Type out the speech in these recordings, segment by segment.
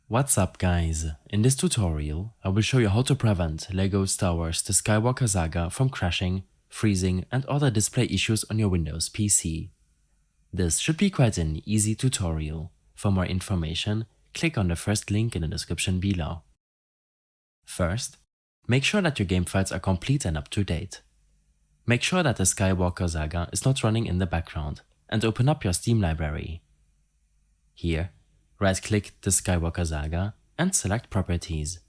What's up guys, in this tutorial I will show you how to prevent LEGO Star Wars The Skywalker Saga from crashing, freezing and other display issues on your Windows PC. This should be quite an easy tutorial. For more information, click on the first link in the description below. First, make sure that your game files are complete and up to date. Make sure that the Skywalker Saga is not running in the background and open up your Steam library. Here, right-click the Skywalker Saga and select Properties.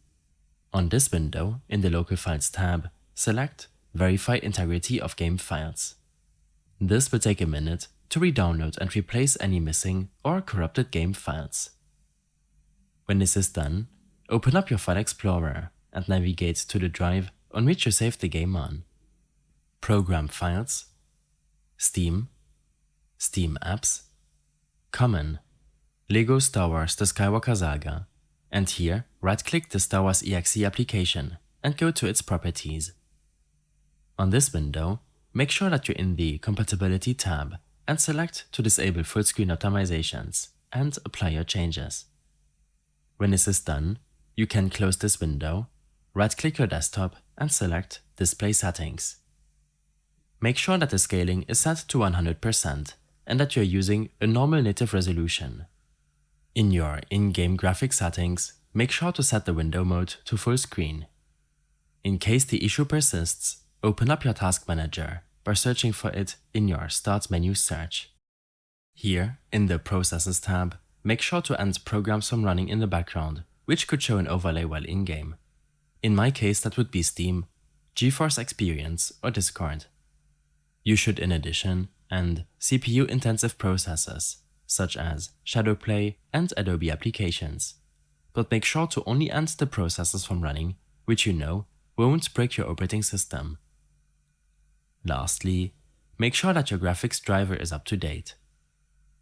On this window, in the Local Files tab, select Verify Integrity of Game Files. This will take a minute to re-download and replace any missing or corrupted game files. When this is done, open up your File Explorer and navigate to the drive on which you saved the game on. Program Files, Steam, Steam Apps, Common, LEGO Star Wars The Skywalker Saga, and here right-click the Star Wars EXE application and go to its properties. On this window, make sure that you're in the Compatibility tab and select to disable full screen optimizations and apply your changes. When this is done, you can close this window, right-click your desktop and select Display Settings. Make sure that the scaling is set to 100% and that you're using a normal native resolution. In your in-game graphics settings, make sure to set the window mode to full screen. In case the issue persists, open up your Task Manager by searching for it in your Start menu search. Here, in the Processes tab, make sure to end programs from running in the background, which could show an overlay while in-game. In my case, that would be Steam, GeForce Experience or Discord. You should in addition end CPU-intensive processes, such as Shadowplay and Adobe applications, but make sure to only end the processes from running which you know won't break your operating system. Lastly, make sure that your graphics driver is up to date.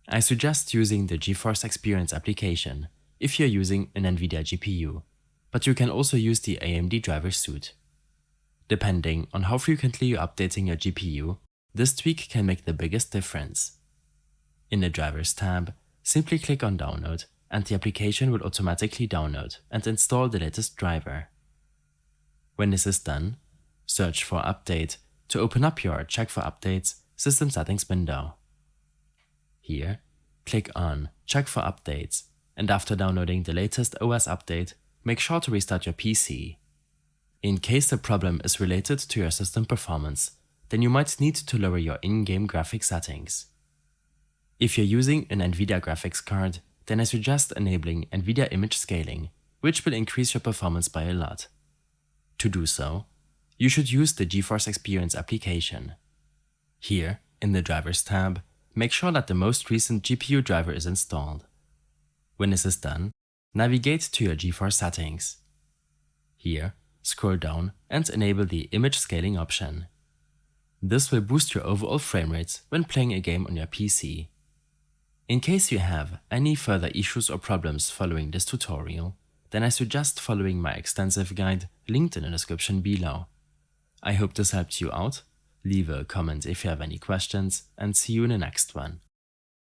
I suggest using the GeForce Experience application if you're using an NVIDIA GPU, but you can also use the AMD driver suite. Depending on how frequently you're updating your GPU, this tweak can make the biggest difference. In the Drivers tab, simply click on Download and the application will automatically download and install the latest driver. When this is done, search for Update to open up your Check for Updates System Settings window. Here, click on Check for Updates and after downloading the latest OS update, make sure to restart your PC. In case the problem is related to your system performance, then you might need to lower your in-game graphics settings. If you're using an NVIDIA graphics card, then I suggest enabling NVIDIA image scaling, which will increase your performance by a lot. To do so, you should use the GeForce Experience application. Here, in the Drivers tab, make sure that the most recent GPU driver is installed. When this is done, navigate to your GeForce settings. Here, scroll down and enable the image scaling option. This will boost your overall frame rates when playing a game on your PC. In case you have any further issues or problems following this tutorial, then I suggest following my extensive guide linked in the description below. I hope this helped you out. Leave a comment if you have any questions and see you in the next one.